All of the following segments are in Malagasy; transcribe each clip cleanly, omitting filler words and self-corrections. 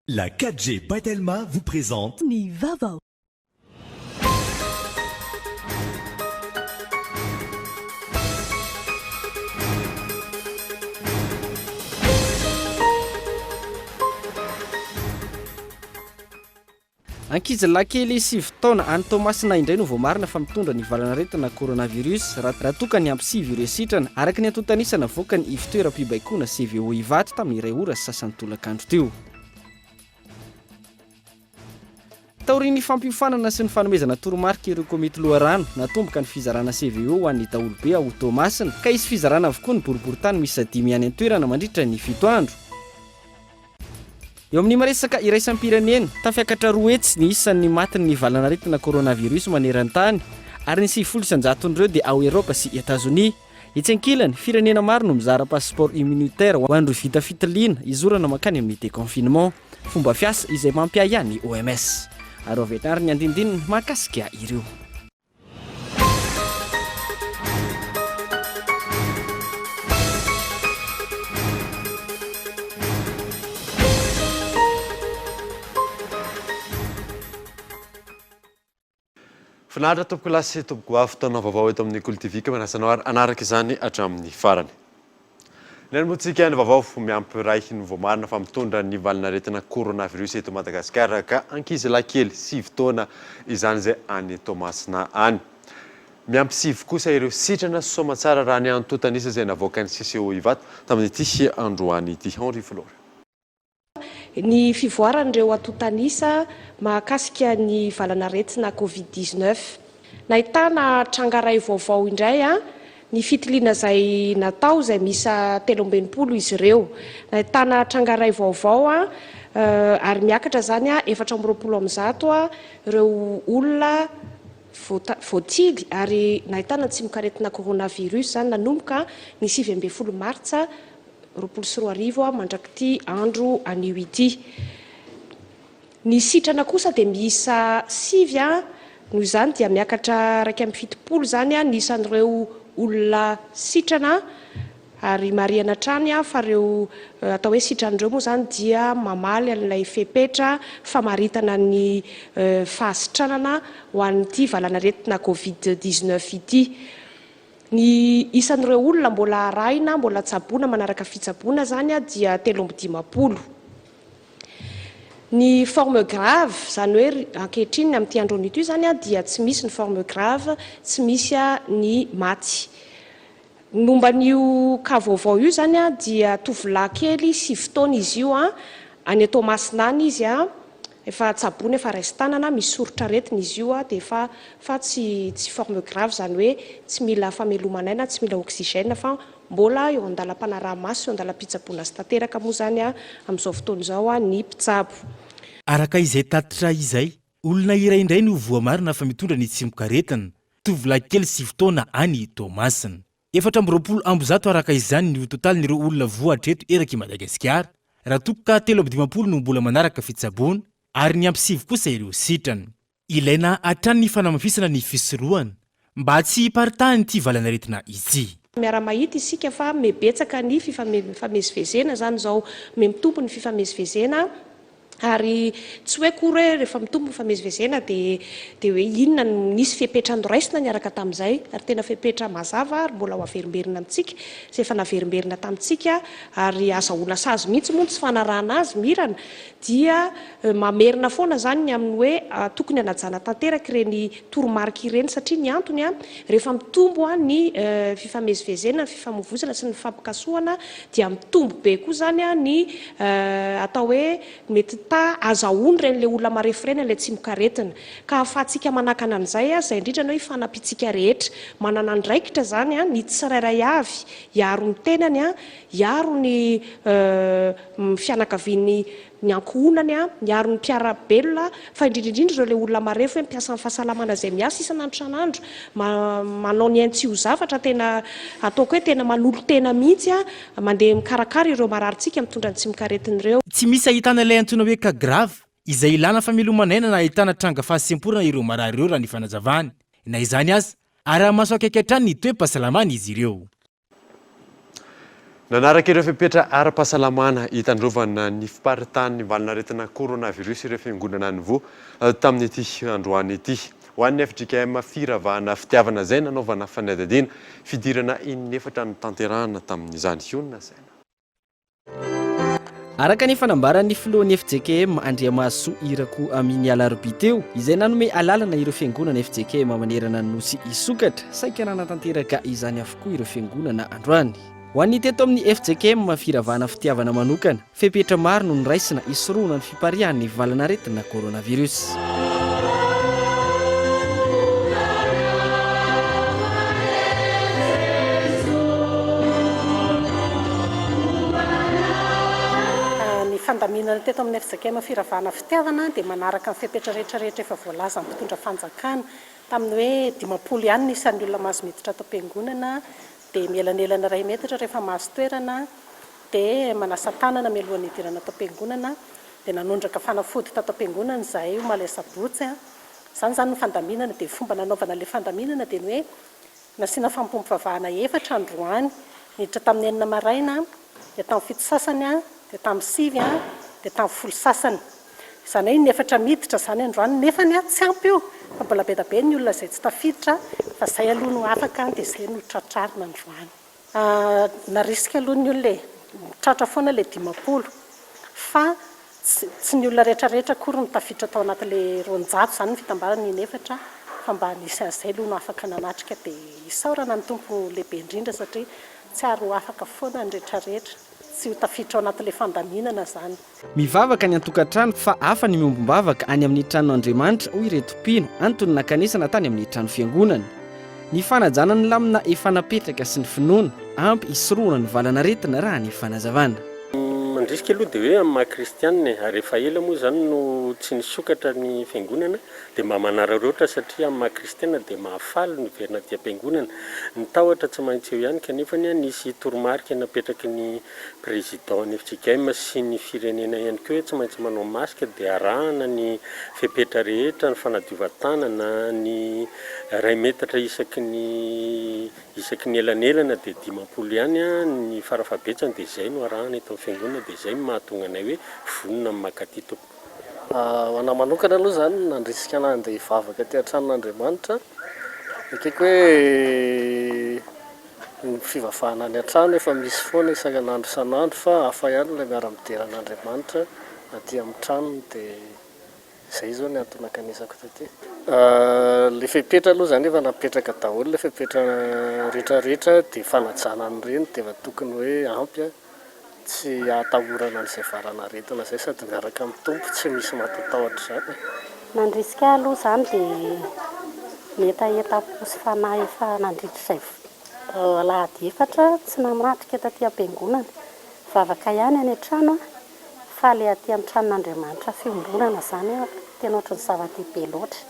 La 4G Batelma vous présente Ni Vaovao. Ankizy lakely 7 taona any Tomasina indray no voamarina fa mitondra ny valanaretina coronavirus raha toka ny ampy 7 ireo sitrana araka ny antontanisana voaka ny ivitoeram-pibaikoana CVO ivaty tamin'ny iray ora sasany tolakandro teo. Taorian'ny fampiofanana sy ny fanomezana toromarika ireo komety loharano natomboka ny fizarana CVO ho an'ny daholobe ao Tomasina ka isy fizarana avokoa ny boriboritany misy 5 any an-toerana mandritra ny 7 andro. Eo amin'ny maresaka iraisam-pirenena tafiakatra roa hetsy ny isan'ny matin'ny valanaretina coronavirus maneran-tany ary ny 700,000 dia ao Eropa sy Etazonia. Etsy ankilany firenena maro no mizara passeport immunitaire ho an'ireo vita fitiliana izorana makany amin'ny déconfinement, fomba fiasa izay mampiay ny OMS. Ary avetary ny andindininy mahakasika ireo. Finaritra tompoko lasy tompoko afo taona vaovao eto amin'ny Kolo TV manasanao anaraka izany hatramin'ny farany. Neny motsika ny vaovao miampy raiky ny voamarina fa mitondra ny valanaretina coronavirus eto Madagasikara ka ankizy lakely 7 taona izany zay any Tomasina any. Miampy 7 kosa ireo sitrana somatsara raha ny antontanisa zay navoaka ny CCO ivato tamin'ity androany ity. Henri Flora. Ny fivoaran'ireo antontanisa mahakasika ny valanaretina Covid-19. Nahitana trangaray vaovao indray ny fitiliana izay natao izay misa 13 izy ireo. Nahitana trangaray vaovao ary miakatra zany 420 ireo olona voatily ary nahitana tsy mikaretina coronavirus zany nanomboka ny 7 Martsa 2020 mandrakity andro anio ity. Ny sitrana kosa dia miisa 7 noho izany dia miakatra 170 zany ny isan'ireo olona sitrana ary mariana trany fa ireo atao hoe sitran'ireo moa zany dia mamaly an'ilay fepetra famaritana ny fahasitranana ho an'ity valanaretina Covid-19 ity. Ny isan'ireo olona mbola arahina, mbola tsaboana manaraka fitsaboana zany dia 350. Ny forme grave zany hoe ankehitriny amin'ity androny ity zany dia tsy misy ny forme grave, tsy misy ny maty. Momba n'io ka vaovao io zany dia tovolahy kely 7 taona izy io any Tomasina any izy efa tsaboana efa raisin-tanana misy soritra aretina izy io dia fa tsy forme grave zany hoe tsy mila famelomanaina, tsy mila oxygène fa mbola eo andalam-panaraha-maso, eo andalam-pitsaboana sy tanteraka moa zany amin'izao fotoana izao ny mpitsabo. Araka izay tatitra izay, olona iray indray no voamarina fa mitondra ny tsy mikaretina, tovolahy kely 7 taona any Tomasina. 420 araka izany ny totalin'ireo olona voatreto eraky Madagasikara. Raha toka 350 no mbola manaraka fitsaboana ary ny ampy 7 kosa ireo sitrana. Ilaina hatrany ny fanamafisana ny fisorohana mba tsy hiparitahan ity valanaretina ity. Miara-mahita isika fa mebetsaka ny fifamezivezena zany zao mitombo ny fifamezivezena ary tsy hoe kory rehefa mitombo ny fifamezivezena dia hoe inona nisy fepetra andoraisina niaraka tamin'izay ary tena fepetra mazava ary mbola ho averimberina amintsika izay efa naverimberina tamintsika ary azahoana sazy mihitsy moa tsy fanarahana azy mirana dia mamerina foana zany ny amin'ny hoe tokony hanajana tanteraka ireny toromarika ireny satria ny antony rehefa mitombo ny fifamezivezena, ny fifamoivozana sy ny fampikasohana dia mitombo be koa zany ny atao hoe mety azahoany ren'le olona marefirena ilay tsy mikaretina ka ahafahantsika manakana an'izay izay indrindra hoe fanapitsika rehetra manana andraikitra zany ny tsirairay avy hiaro ny tenany hiaro ny fianakaviany ny ankohonany hiaro ny mpiarabelona fa indrindrindrindra ireo le olona marefo hoe mpiasa amin'ny fahasalamana izay miasa isan'andro san'andro manao ny aintsy ho zavatra tena ataoko hoe tena manolo tena mihitsy mandeha mikarakara ireo mararintsika mitondra ny tsy mikaretina ireo. Tsy misy ahitana ilay antsoina hoe ka grave izay ilana famelomanaina na ahitana tranga fahasemporana ireo marary ireo raha ny fanazavany. Na izany aza, ara-maso akaiky hatrany ny toe-pahasalamana izy ireo. Nanaraka ireo fepetra ara-pahasalamana hitandrovana ny fiparitany valinaretina coronavirus ireo fiangonana nivo tamin'ity androany ity. Ho an'ny FJKM firavahana fitiavana izay nanaovana fanadihadiana fidirana inefatra ny tanterahana tamin'izany hiona saina. Araka ny fanambaran'ny filohan'ny FJKM Andriamasoa Irako amin'ny alarobia teo izay nanome alalana ireo fiangonana FJKM manerana ny nosy isokatra saika nanatanteraka izany avokoa ireo fiangonana androany. Ho an'ny teto amin'ny FJKM firavahana fitiavana manokana fepetra maro no niraisina isoroana ny fiparihan'ny valanaretina coronavirus. Fandaminana teto amin'ny FJKM firavahana fitiavana dia manaraka ny fepetra rehetrarehetra efa voalaza ny mpitondra fanjakana tamin'ny hoe 50 ihany isan'ny olona mahazo miditra ato am-piangonana dia mielanelana 2 metatra rehefa mahazo toerana dia manasa tanana mialohan'ny hidirana ato am-piangonana dia nanondraka fanafody tato am-piangonana izahay malesabotsy zany ny fandaminana dia fomba nanaovana ilay fandaminana dia ny hoe nasiana fampompivavahana 4 androany niditra tamin'ny 9 maraina dia tamin'ny 7 sasany dia tamin'ny 5 dia tamin'ny 10 sasany. Izany hoe inefatra miditra izany androany nefa ny tsy ampy io fa mbola be dia be ny olona izay tsy tafiditra fa izay aloha no afaka dia izay no tratrarina androany. Narisika aloha ny olona tratra foana ilay 50 fa tsy ny olona rehetrarehetra kory no tafiditra tao anatin'ilay 200 izany ny fitambarana inefatra fa mba nisy an'izay aloha no afaka nanatrika dia isaorana ny tompo lehibe indrindra satria tsy ary ho afaka foana ny rehetrarehetra. Tsy ho tafiditra ao anatin'ilay fandaminana zany. Mivavaka ny antokatrano fa hafa ny miombom-bavaka any amin'ny tranon'Andriamanitra hoy Retopino antony nakanesana tany amin'ny trano fiangonana. Ny fanajana ny lamina efa napetraka sy ny finoana ampy isoroana ny valanaretina raha ny fanazavana. Mandrisika aloha dia hoe amin'ny maha-kristianina ary rehefa ela moa zany no tsy nisokatra ny fiangonana dia mba manararaotra satria amin'ny maha-kristianina dia mahafaly ny verina aty am-piangonana. Ny tahotra tsy maintsy eo ihany kanefa nisy toromarika napetraky ny président ny FJKM sy ny firenena ihany koa tsy maintsy manao masika dia arahana ny fepetra rehetra ny fanadiovan-tanana ny 2 metatra isaky ny elanelana dia 50 ihany ny farafabetsany dia izay no arahana eto amin'ny fiangonana dia izay mahatonga anay hoe vonona amin'ny makatito. Ho anahy manokana aloha zany nandrisika anahy andeha hivavaka aty an-tranon'Andriamanitra ekeko hoe ny fivavahana any an-trano efa misy foana isan'andro isan'andro fa hafa ihany ilay miara-mideran'Andriamanitra aty amin'ny tranony dia izay zao ny antony nakanesako taty. Ilay fepetra aloha zany efa napetraka daholo ilay fepetra rehetrarehetra dia fanajana an'ireny dia efa tokony hoe ampy tsy atahorana an'izay valanaretina izay sady miaraka amin'ny tompo tsy misy matatahotra zany. Nandrisika aloha zany dia metaetapo sy fanahy efa nandritra izay alahady 4 tsy nanatrika taty am-piangonana vavaka ihany any an-trano fa ilay aty amin'ny tranon'Andriamanitra fiondronana zany tena ohatran'ny zava-dehibe loatra.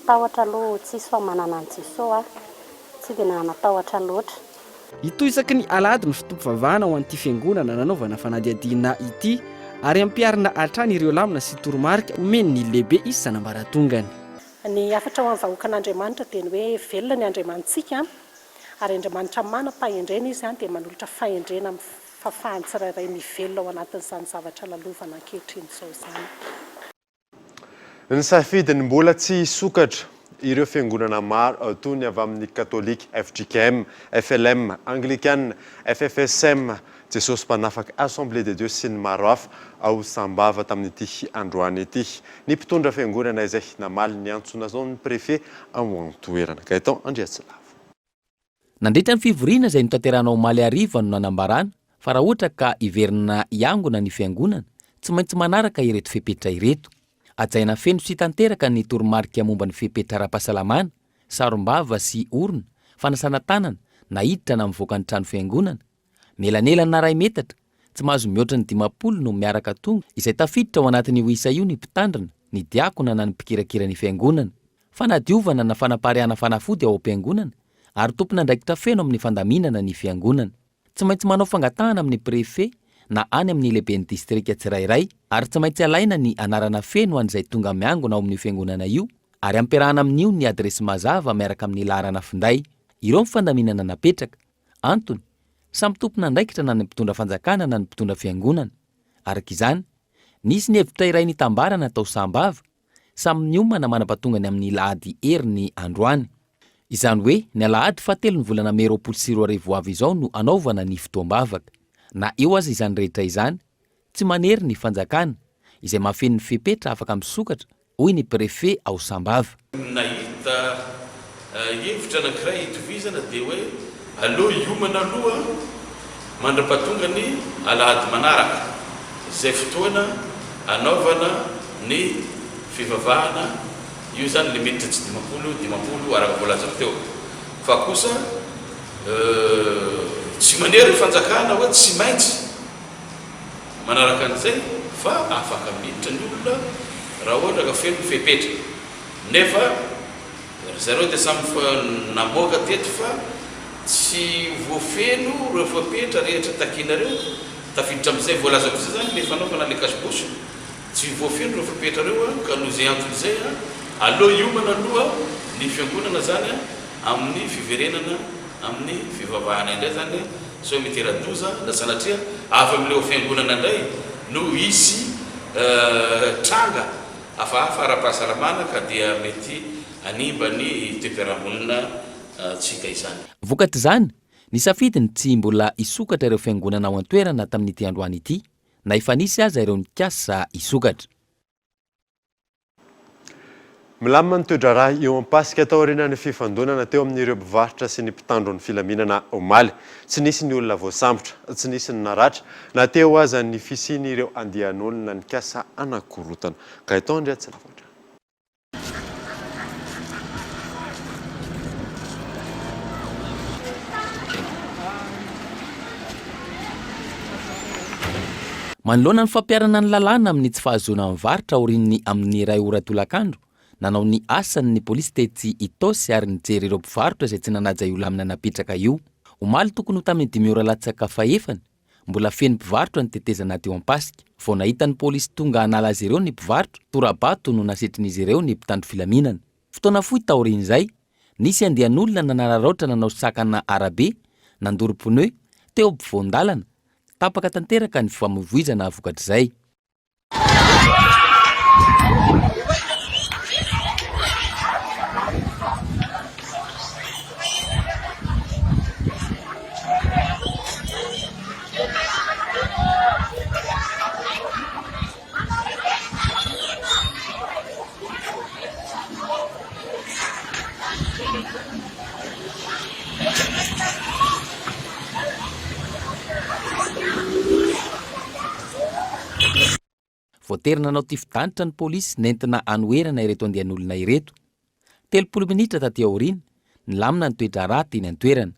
Tahotra aloha tsisy fa manana ny Jesosy tsy dia nanatahotra loatra. Ito isaky ny alady ny fitompovavahana ho an'ity fiangonana nanaovana fanadihadiana ity ary ampiarina hatrany ireo lamina sy toromarika omeny ny lehibe isanambaratongany. Ny afatra ho an'ny vahoakan'Andriamanitra dia ny hoe velona ny Andriamantsika ary Andriamanitra manam-pahendrena izy dia manolotra fahendrena amin'ny fahafahany tsirairay mivelona ao anatin'izany zavatra lalovana ankehitriny izao zany. Ny safidiny mbola tsy sokatra ireo fiangonana maro toy ny avy amin'ny katolika FJKM, FLM, Anglikana, FFSM, Jesosy Mpanafaka, Assemblée de Dieu sy ny maro hafa ao sambava tamin'ity androany ity. Ny mpitondra fiangonana izay namaly ny antsona zao ny préfet ao an-toerana. Gaetan Andriatsilavo. Nandritra ny fivoriana izay notanteranao Maly Ariva no nanambarana fa raha ohatra ka iverina iangona ny fiangonana tsy maintsy manaraka ireto fepetra ireto. Ajaina feno sy tanteraka ny toromarika momba ny fepetra ara-pahasalamana, sarom-bava sy orona, fanasana tanana, na hiditra na mivoaka ny trano fiangonana. Melanelana 2 metatra, tsy mahazo mihoatra ny 50 no miaraka tonga, izay tafiditra ao anatin'ny ho isa io ny mpitandrina, ny diakona na ny mpikirakira ny fiangonana. Fanadiovana na fanapariana fanafody ao am-piangonana, ary tompona andraikitra feno amin'ny fandaminana ny fiangonana. Tsy maintsy manao fangatahana amin'ny préfet na any amin'ny lehiben'ny distrika tsirairay, ary tsy maintsy alaina ny anarana feno an'izay tonga miangona ao amin'ny fiangonana io, ary ampiarahana amin'io ny adresy mazava miaraka amin'ny laharana finday. Ireo ny fandaminana napetraka. Antony, samy tompona andraikitra na ny mpitondra fanjakana na ny mpitondra fiangonana. Araka izany, nisy ny hevitra iray nitambarana tao sambava, samy niomana manam-patongany amin'ny lahady hery ny androany. Izany hoe ny alahady 7 ny volana May 2024 izao no anaovana ny fotoam-bavaka. Na eo aza izany rehetra izany, tsy manery ny fanjakana izay mahafeno ny fepetra afaka misokatra, hoy ny prefet ao sambava. Nahita hevitra anankiray itovizana dia hoe aleo hiomana aloha mandra-patongany alahady manaraka, izay fotoana anaovana ny fivavahana, io zany le mety tsy 50 araka voalazako teo. Fa kosa tsy manery fanjakana hoe tsy maintsy manaraka an'izay fa afaka miditra ny olona raha ohatra ka feno fepetra. Nefa zareo dia samy namoaka teto fa tsy voafeno reo fepetra rehetra takinareo tafiditra amin'izay voalazako izay zany le fanaovana le kasibosy, tsy voafeno reo fepetra reo ka noho izay antony izay aleo hiomana aloha ny fiangonana zany amin'ny fiverenana amin'ny fivavahana indray zany so miteradoza na sanatria afa amileo fiangonana indray no isy tranga hafahafa ara-pahasalamana ka dia mety animba ny temperamonina tsika izany. Vokatra izany, nisafidiny tsy mbola isokatra ireo fiangonana ao an-toerana tamin'ity androany ity, na efa nisy aza ireo nikasa isokatra. Milamina ny toedraraha eo ampasika tao aorianan'ny fifandonana teo amin'ireo mpivarotra sy ny mpitandro ny filaminana omaly. Tsy nisy ny olona voasambotra, tsy nisy ny naratra, na teo aza ny fisiny ireo andian'olona nikasa anakorotana. Ka itao ndray tsy lafatra. Manoloana ny fampiarana ny lalàna amin'ny tsy fahazoana mivarotra aorian'ny amin'ny iray ora tolakandro, nanao ny asany ny polisy tetsy Itosy ary nijery ireo mpivarotra izay tsy nanaja io lamina napetraka io. Omaly tokony ho tamin'ny 5 ora latsaka fahefany, mbola feno mpivarotra ny tetezana teo ampasika. Vao nahita ny polisy tonga hanala azy ireo ny mpivarotra, tora-bato no nasitrin'izy ireo ny mpitandro filaminana. Fotoana fohy taorian'izay, nisy andian'olona nanararaotra nanao sakana arabe, nandoro pneu teo ampovoan-dalana, tapaka tanteraka ny fifamoivoizana vokatr'izay. Voatery nanao ty fidanitra ny polisy nentina anoerana ireto andian'olona ireto. 30 minitra taty aoriana, nilamina ny toedrarah teny an-toerana.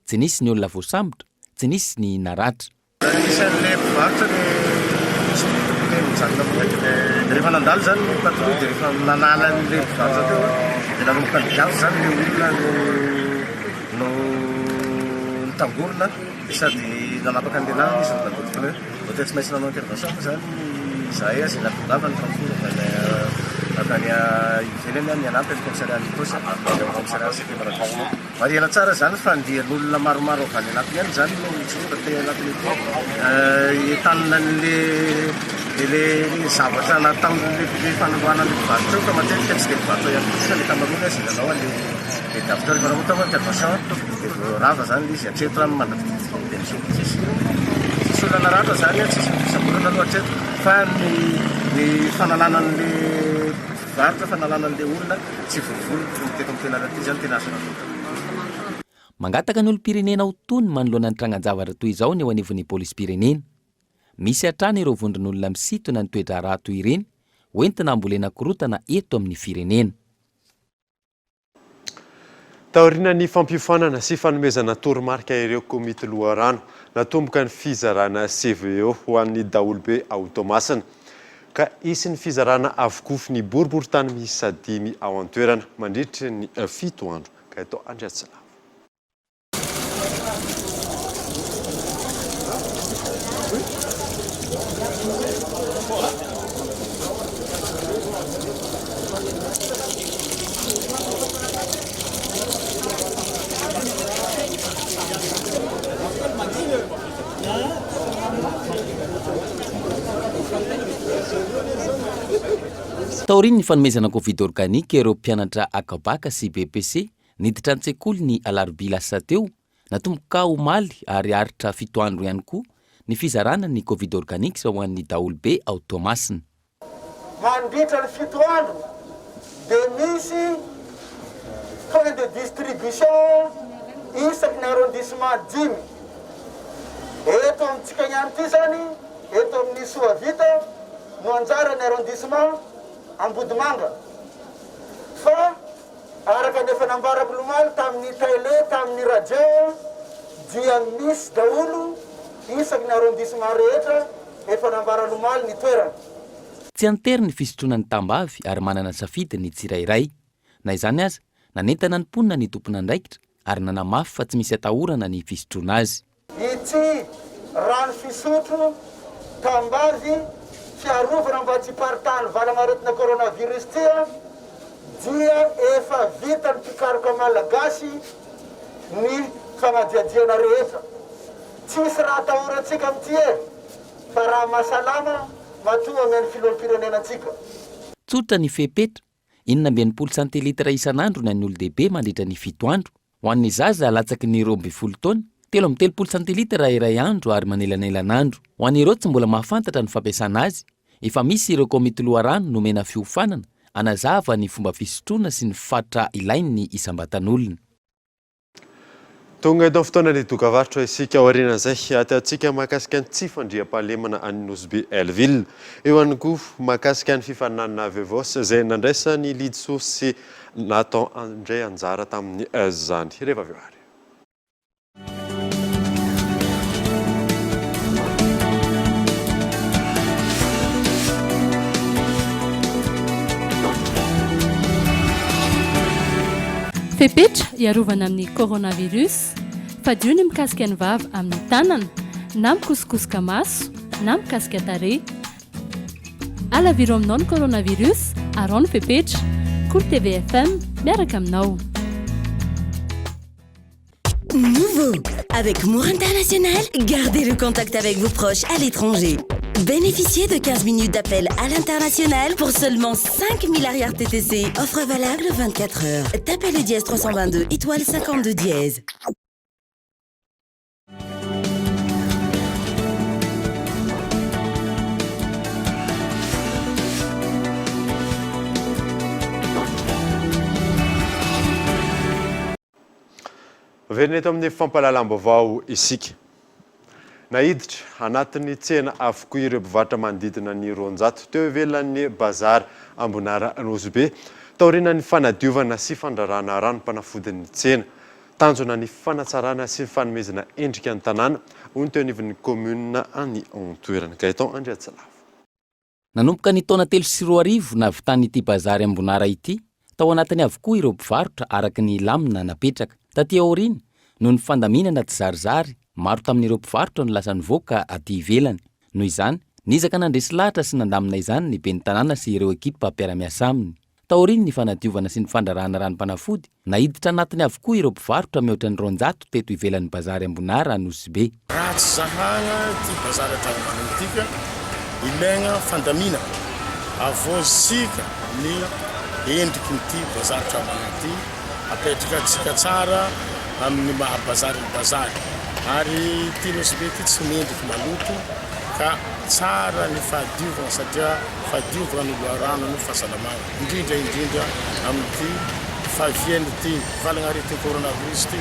Tsy nisy ny olona voasambotra, tsy nisy ny naratra. Isan'ilay mpivarotra ny mijanona amin'ilay rehefa nandalo zany no patrouille dia rehefa nanala an'ilay mpivarotra teo dia nanomboka nigazo zany ilay olona no nitangorona sady nanapaka andehanana izy nandalo pneu. Voatery tsy maintsy nanao intervention fa zany izahay azy natonava ny tranforo avany ivelany ny anampy ny komisariat Itosy komisariat sekemaragno. Mariana tsara zany fa andian'olona maromaro avany anatiny any zany no tsonga te anatiny entanina le zavatra nataon'le fanoloana ny mpivarotra eo ka matetika tsy dia mpivarotra ihany koa le kamarony azy nanao le davitra rehefa namoata fa intervention dia rava zany izy atreto rano mandatsisy olana ratra zany tsisy samborana aloha atreto fa ny fanalanan'le mpivarotra fanalanan'le olona tsy volovolo teto amin'ny toerana ty zany tena azo navota. Mangataka ny olom-pirenena ho tony manoloana ny trangan-javatra toy izao ny eo anivon'ny polisy-pirenena. Misy hatrany ireo vondron'olona misintona ny toedrarah toy ireny, hoentina ambolena korotana eto amin'ny firenena. Taoriana ny fampiofanana sy fanomezana toromarika ireo komity loharano natomboka ny fizarana CVO ho an'ny daholobe ao Tomasina. Ka isy ny fizarana avokofy ny boriboritany miisa 5 ao an-toerana mandritra ny 7 andro. Ka itao Andriatsala. taoriny ny fanomezana covid organika ireo mpianatra akabaka sy BPC niditra an-tsekoly ny alarobia lasa teo natomboka omaly ary aritra 7 andro ihany koa ny fizarana ny covid organika ho an'ny daolobe ao Tomasina. Mandritra ny 7 andro dia misy point de distribution isaky ny arrondissement 10. Eto amintsika ihany ity zany, eto amin'ny Soavita no anjarany arrondissement Ambodimanga. Fa araka ny fanambarako lomaly tamin'ny télé, tamin'ny radio dia misy daholo isaky ny arrondissement rehetra efa nambara lomaly ny toerana. Tsy antery ny fisotroana ny tambavy ary manana safidy ny tsirairay. Na izany aza, nanentana ny mponina ny tompona andraikitra ary nanamafy fa tsy misy atahorana ny fisotroana azy. Ity rano fisotro tambavy fiarovana mba tsy hiparitany valagnaretina coronavirus tia dia efa vita ny mpikaroka malagasy ny fagnadiadiana rehetra. Tsisy raha atahorantsika amin'ity fa raha mahasalama matoa amin'ny filoham-pirenenantsika. Tsotra ny fepetra, 920 centilitra isan'andro ny an'ny olon-dehibe mandritra ny 7 andro. Ho an'ny zaza latsaky ny 12 taona, 13 centilitra iray andro ary manelanelan'andro. Ho an'ireo tsy mbola mahafantatra ny fampiasana azy, efa misy ireo komity loharano nomena fiofanana anazava ny fomba fisotroana sy ny fatra ilainy ny isam-batan'olona. Tonga eto fotoana ny dokavarotra isika aorianan'izay ataontsika mahakasika ny tsy fandriam-pahalemana any Nosby Avril. Eo ihany koa mahakasika ny fifaninanana Vaovao izay nandraisa ny lidy sy natao andray anjara tamin'ny zany rehefa avy eo ary. Fepetra iarovana amin'ny coronavirus, fadio ny mikasika ny vava amin'ny tanana, na mikosikosoka maso, na mikasika tarehy. Alaviro aminao ny coronavirus, arao ny fepetra. Cool TV FM, miaraka aminao. Nouveau, avec Mour International, gardez le contact avec vos proches à l'étranger. Bénéficiez de 15 minutes d'appel à l'international pour seulement 5000 arrière TTC. Offre valable 24 heures. Tapez le dièse 322 étoile 52 dièse. Verina eto amin'ny fampalalam-baovao isika. Nahiditra anatin'ny tsena avokoa ireo mpivarotra manodidina ny 200 teo ivelan'ny bazary Ambonara Nosby. Taoriana ny fanadiovana sy fandrarana rano mpanafodin'ny tsena. Tanjona ny fanatsarana sy fanomezana endrika ny tanàna hoy teo anivon'ny commune any an-toerana. Gaeton Andriatsalava. Nanomboka ny taona 3 navitan'ity bazary Ambonara ity, tao anatiny avokoa ireo mpivarotra araky ny lamina napetraka. Taty aoriana no ny fandaminana tsy zarizary, maro tamin'ireo mpivarotra no lasa nivoaka aty ivelany. Noho izany, nizaka nandresy lahatra sy nandamina izany ny ben'ny tanàna sy ireo ekipa mpiara-miasa aminy. Taoriana ny fanadiovana sy ny fandrarana ranom-panafody, nahiditra anatiny avokoa ireo mpivarotra mihoatra ny 200 teto ivelan'ny bazary Ambonara Nosby. Ratsy zahana ty bazary atragnomanolotika ilaigna fandamina avozika ny endriky nyty bazary atragnomanoloty apetraka tsika tsara amin'ny mahabazary ny bazary. Ary ty Nosby ty tsy mendriky maloto ka tsara ny fahadiovana satria fahadiovana ny loharano no fahasalamana. Indrindra amin'ity fahavian'ity valagnaretina coronavirus ty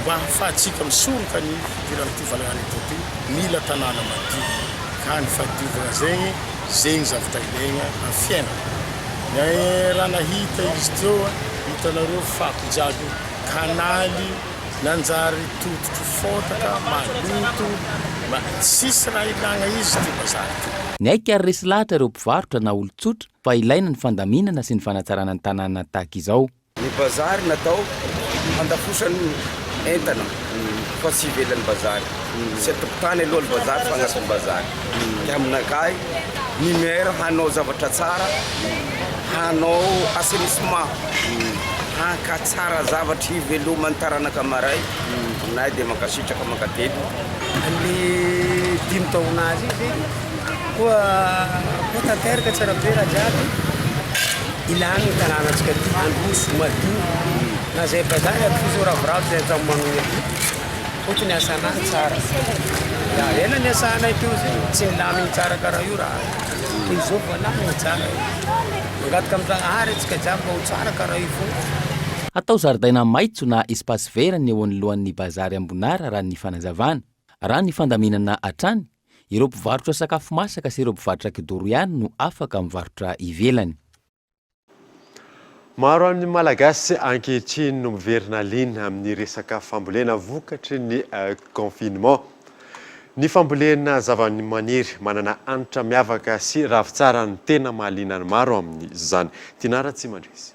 mba hahafahantsika misoroka ny fidiran'ity valagnaretina ty mila tanàna madio. Ka ny fahadiovana zegny zavatra ilaigna amin'ny fiainana. Raha nahita izy teo hitanareo fako jiaby kanaly nanjary tototro fotaka maloto tsisy raha ilagna izy ty bazary ty. Ny aika ary resy lahatra ireo mpivarotra na olo-tsotra fa ilaina ny fandaminana sy ny fanatsarana ny tanàna tahaka izao. Ny bazary natao handafosany entana fa tsy ivelan'ny bazary. Tsy atokotany aloha ny bazary fa agnatin'ny bazary. Ka aminakay numero hanao zavatra tsara, hanao assainissement, hankatsara zavatra iveloman'ny taranaka maray. Nay dia mankasitraka mankatelo. Ny 5 taona azy koa tanteraka tsara be raha jiaby ilany ny tanànatsika ty androsy madio na zay bazary atozo ravoravo zay atao manogny fotony asanay tsara ela ny asanay teo zay tsy nilaminy tsara karaha io raha izao voalaminy tsara mangataka am'Janahary atsika jiaby mba ho tsara karaha io fo atao zaridaina maitso na espace vert ny eo anolohan'ny bazary ambonara raha ny fanazavana raha ny fandaminana atrany ireo mpivarotra sakafo masaka sy ireo mpivarotra kidoro ihany no afaka mivarotra ivelany. Maro amin'ny malagasy ankehitriny no miverina lina amin'ny resaka fambolena vokatry ny confinement. Ny fambolena zavamaniry manana anitra miavaka sy ravitsara ny tena mahaliana ny maro amin'izany. Tinara tsy mandresy.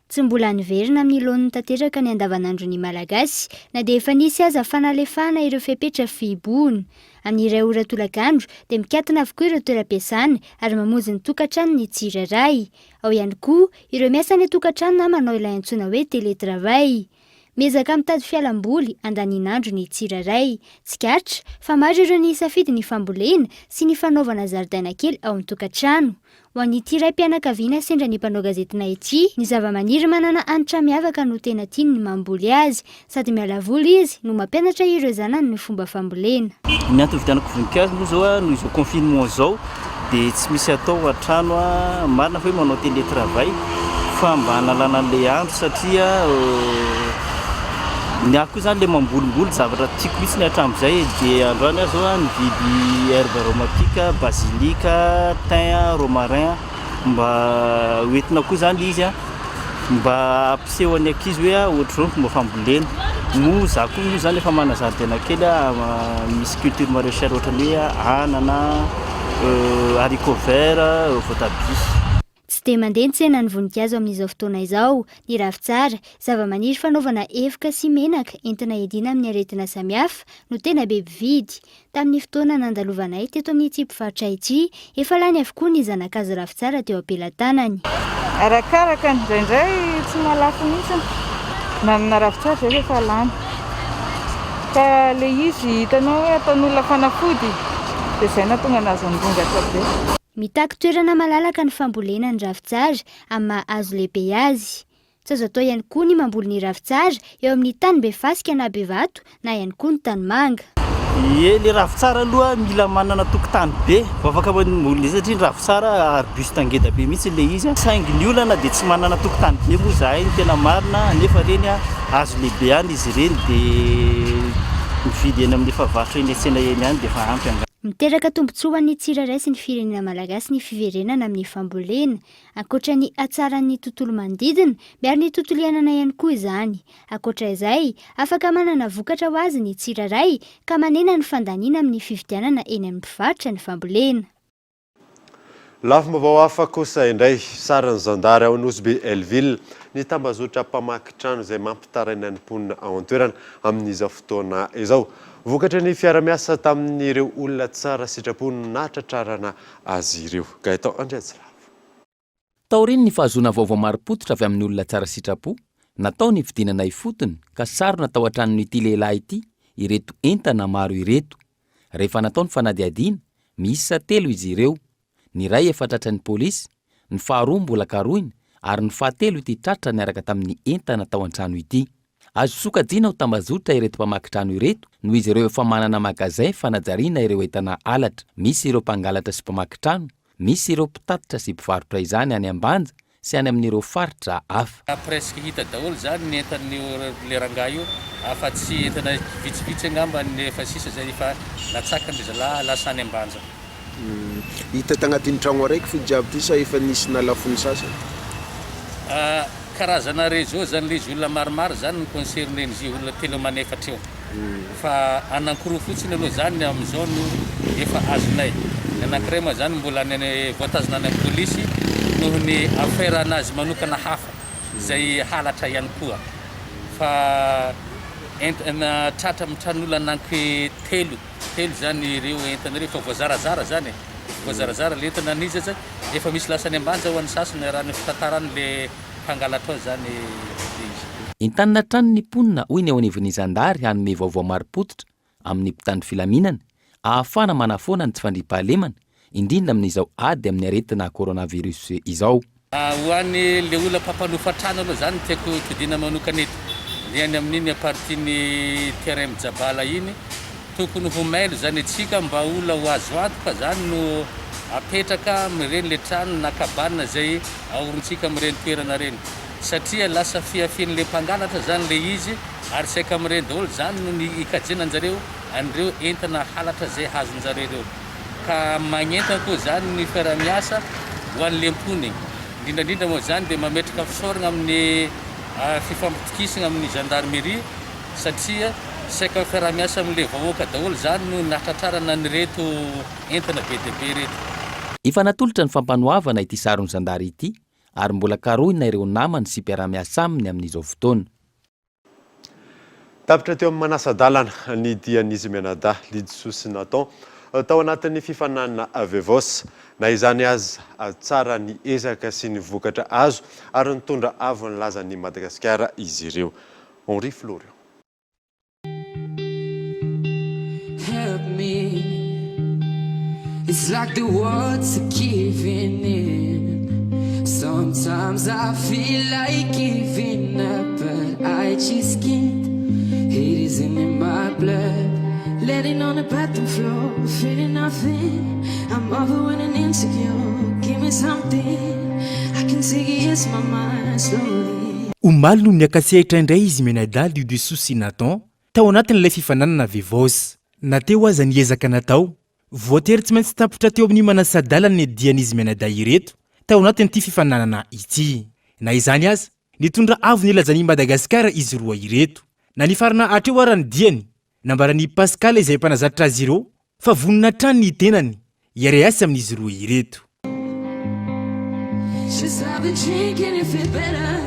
Tsy mbola niverina amin'ny laoniny tanteraka ny andavanandro ny malagasy na dia efa nisy aza fanalefahana ireo fepetra fihibohony. Amin'ny iray ora tolakandro dia mikatona avokoa ireo toeram-piasana ary mamonjy ny tokantrano ny tsirairay. Ao ihany koa ireo miasa ny tokantrano na manao ilay antsoina hoe télétravail. Mezaka mitady fialamboly andaninandro ny tsirairay. Tsikatra fa maro ireo ny safidy ny fambolena sy ny fanaovana zaridaina kely ao amin'ny tokantrano. Ho an'ny tiram-pianakaviana sendra ny mpanao gazetina ity, ny zavamaniry manana anitra miavaka no tena tiany ny mamboly azy, sady miala voly izy no mampianatra ireo zanany ny fomba fambolena. Ny antony vidianako voninkazo moa zao no izao confinement zao dia tsy misy atao an-trano marina fa hoe manao télétravail fa mba analana an'ilay andro satria ny ako koa zany le mambolimboly zavatra tiako mihitsy ny hatramin'izay dia androany aho zao mividy herbe aromatique, basilika, thym, romarin mba hoentina koa zany izy mba ampiseho any ankizy hoe ohatry zao fomba fambolena. Mo za koa moa zany efa mana zaridaina kely misy culture maraîchère ohatran'ny hoe anana, haricot vert, voatabia. Tsy dia mandeha tsena ny voninkazo amin'izao fotoana izao. Ny ravitsara, zavamaniry fanaovana evoka sy menaka entina edina amin'ny aretina samihafa no tena be mpividy. Tamin'ny fotoana nandalovanay teto amin'ity mpivarotra ity, efa lany avokoa ny zanak'azy ravitsara teo ampelantanany. Arakaraka indraindray tsy malafo mihitsy na amina ravitsara zay efa lany. Ka le izy hitanao hoe ataon'olona fanafody dia izay natonga anazy nirongatra be. Mitaky toerana malalaka ny fambolena ny ravitsara amin'ny mahazo lehibe azy. Tsy azo atao ihany koa ny mamboly ny ravitsara eo amin'ny tany be fasika na be vato na ihany koa ny tany manga. Le ravitsara aloha mila manana tokotany be vao afaka mamboly satria ny ravitsara arbuste ngeda be mihitsy le izy. Saingy ny olana dia tsy manana tokotany be moa zahay ny tena marina nefa reny azo lehibe ihany izy ireny dia mividy eny amin'ny efa varotra eny an-tsena eny ihany dia efa ampy angamba. Miteraka tombontsoa ho an'ny tsirairay sy ny firenena malagasy ny fiverenana amin'ny fambolena. Ankoatra ny hatsaran'ny tontolo manodidina, miaro ny tontolo iainana ihany koa izany. Ankoatra izay, afaka manana vokatra ho azy ny tsirairay ka manena ny fandaniana amin'ny fividianana eny amin'ny mpivarotra ny fambolena. Lafim-baovao hafa kosa indray saran'ny zandary ao Nosby Elville ny tambazotra mpamaky trano izay mampitaraina ny mponina ao an-toerana amin'izao fotoana izao. Vokatra ny fiara-miasa tamin'ireo olona tsara sitrapony natratrarana azy ireo. Gaetao Andriatsiravo. Taoriny ny fahazoana vaovao maro-pototra avy amin'ny olona tsara sitrapo, natao ny vidinana ifotony ka sarona tao an-tranon'ity lehilahy ity ireto entana maro ireto. Rehefa natao ny fanadihadiana, miisa 3 izy ireo. Ny ray efa tratran'ny polisy, ny faharoa mbola karohiny ary ny fahatelo ity tratra niaraka tamin'ny entana tao an-trano ity. Azo sokajiana ho tambazotra ireto mpamaky trano ireto noho izy ireo efa manana magazay fanajariana ireo entana alatra. Misy ireo mpangalatra sy mpamaky trano, misy ireo mpitatitra sy mpivarotra izany any ambanja sy any amin'ireo faritra hafa. Presque hita daholo zany ny entan'ny le rangahy io, afa tsy entana vitsivitsy angamba ny efa sisa zay efa natsakany zalahy lasa any ambanja. Hita tagnatin'ny trano araiky fo jiaby ty sa efa nisy nalafony sasany? Karazana réseau zany le izy olona maromaro zany ny concerne izy olona telo manefatra eo. Fa anankoroa fotsiny aloha zany amin'izao no efa azonay. Ny anankiray moa zany mbola ny voatazona any polisy noho ny affaire anazy manokana hafa izay halatra ihany koa. Fa entana tratra amin'ny tranon'olona ananky telo zany ireo entana ireo fa voazarazara zany. Voazarazara le entana an'izy zany efa misy lasany ambanja ho an'ny sasany raha ny fitantarany le mpangalatra zany izy. Entanina trano ny mponina hoy ny ao anivon'ny zandary hanome vaovao maro-pototra amin'ny mpitandro filaminana ahafana manafoana ny tsy fandriam-pahalemana indrindra amin'izao ady amin'ny aretina coronavirus izao. hoany le olona mpampanofatrano aloha zany tiako todina manokana eto liany amin'iny apartiny terrain mijabala iny tokony ho mailo zany atsika mba olona ho azo antoka zany no apetraka amireny le trano na kabanina zay ahorontsika amireny toerana reny satria lasa fiafian'le mpangalatra zany le izy ary saika amireny daholo zany no ny ikajenanjareo an'ireo entana halatra zay hazonjareo reo ka magnentana koa zany ny fiaramiasa ho an'le mpony indrindrandrindra moa zany dia mametraka fisaorana amin'ny fifampitokisana amin'ny gendarmerie satria saika fiaramiasa amin'le vahoaka daholo zany no nahatratrarana ny reto entana be dia be reto. Efa natolotra ny fampanoavana ity sarony zandary ity ary mbola karohina ireo namany sy mpiara-miasa aminy amin'izao fotoana. Tapitra teo amin'ny manasa-dalana ny Dianizy Menada Lidso sy Nathan tao anatin'ny fifananana Vaovao na izany azy tsara ny ezaka sy ny vokatra azo ary nitondra avo ny laza ny Madagasikara izy ireo. Henri Florian. Help me. It's like the words are giving in. Sometimes I feel like giving up, but I just can't. Hate is in my blood. Letting on the bathroom floor, feeling nothing. I'm overwhelmed and insecure. Give me something I can take it, yes, my mind slowly. Omaly no niakasehatra indray izy Menada Lidso sy Nathan tao anatin'ilay fifananana Vaovao. Nateo aza niezaka natao voatery tsy maintsy tapitra teo amin'ny manasa-dalana ny Dianizy Menada ireto tao anatin'ity fifananana ity. Na izany aza nitondra avo ny lazan'i Madagasikara izy roa ireto. Na nifarana atreo ara ny diany nambarany Pascal izay mpanazatra azy ireo fa vonina trano ny tenany iary asa amin'izy roa ireto. Just have a drink and it feel better.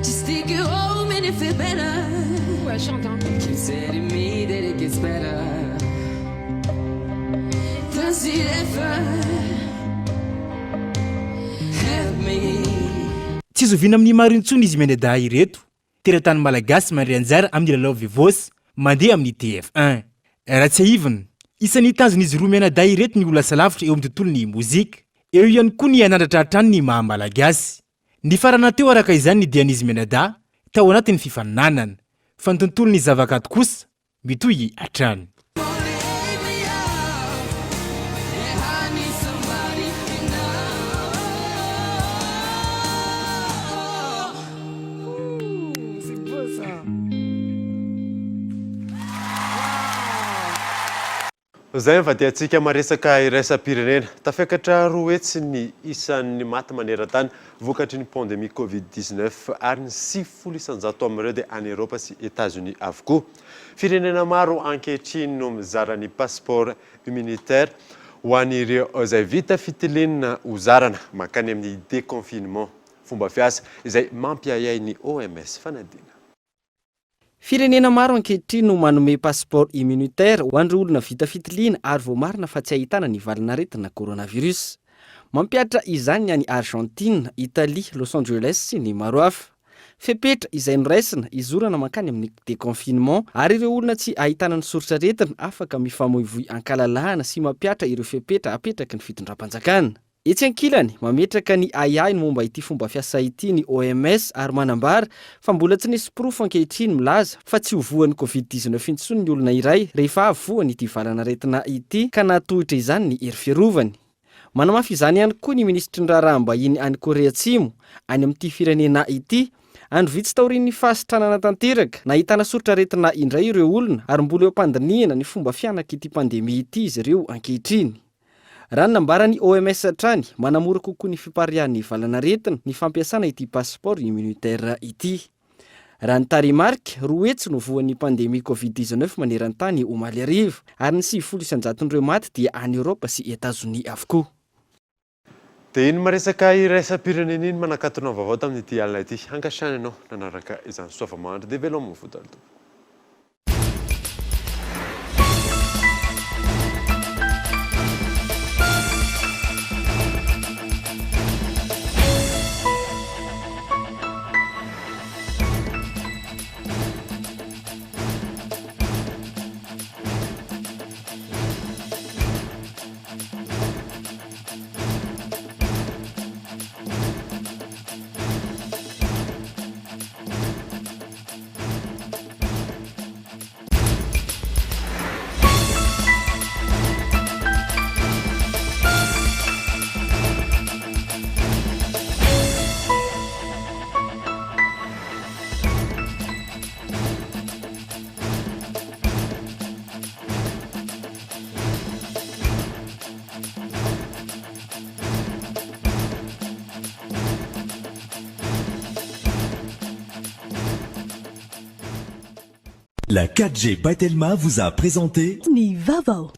Just take it home and it feel better. Ouais, chante hein. Keep telling me that it gets better. Does it ever help me? Tsy zoviana amin'ny maro intsony izy Menada ireto. Teratany malagasy mandray anjara amin'ny lalao Vaovao mandeha amin'ny TF1. Raha tsy ahivana, isan'ny tanjon'izy roa Menada ireto ny olasa lavitra eo amin'ny tontolon'ny mozika. Eo ihany koa ny anandratra hatrany ny maha-malagasy. Ny farana teo araka izany ny Dianizy Menada tao anatin'ny fifananana. Fa ny tontolon'ny zavakanto kosa mitohy hatrany. Zay fa dia atsika maresaka iraisam-pirenena tafekatra roa hetsy ny isan'ny maty maneran-tany vokatry ny pandémie Covid-19 ary ny 700 amin'ireo dia any Europa sy États-Unis avokoa. Firenena maro ankehitriny no mizara ny passeport immunitaire ho an'ireo izay vita fitiliana hozarana mankany amin'ny déconfinement fomba fiasa izay mampiayay ny OMS fanadina. Firenena maro ankehitriny no manome passeport immunitaire ho an'ireo olona vita fitiliana ary vao marina fa tsy ahitana ny valanaretina coronavirus. Mampiatra izany any Argentine, Italie, Los Angeles sy ny maro hafa. Fepetra izay noraisina izorana mankany amin'ny déconfinement ary ireo olona tsy ahitana ny sorotsaretina afaka mifamoivoy ankalalahana sy mampiatra ireo fepetra apetraka ny fitondram-panjakana. Etsy ankilany mametraka ny AI momba ity fomba fiasa ity ny OMS ary manambara fa mbola tsy nisy proof ankehitriny milaza fa tsy ho voan'ny Covid-19 intsony ny olona iray rehefa avoany ity valanaretina ity ka natohitra izany ny hery fiarovany. Manamafy izany ihany koa ny ministry ny raharaham-bahiny any Korea Atsimo any amin'ity firenena ity androvitsy taorian'ny fahasitranana tanteraka nahitana sorotsaretina indray ireo olona ary mbola eo am-pandiniana ny fomba fianaka ity pandemia ity izy ireo ankehitriny. Raha ny nambarany OMS hatrany manamora kokoa ny fiparian'ny valanaretina ny fampiasana ity passeport immunitaire ity. Raha ny tarimarika roa hetsy no voan'ny pandemia Covid-19 maneran-tany omaly ariva ary ny 700 maty dia any Europa sy États-Unis avokoa. Dia iny maresaka iraisam-pirenena iny manakatona vaovao tamin'ity alina ity. Angasana ianao nanaraka izany soava-mandro dia velao amin'ny fotolto. La 4G by Telma vous a présenté Ni Vaovao.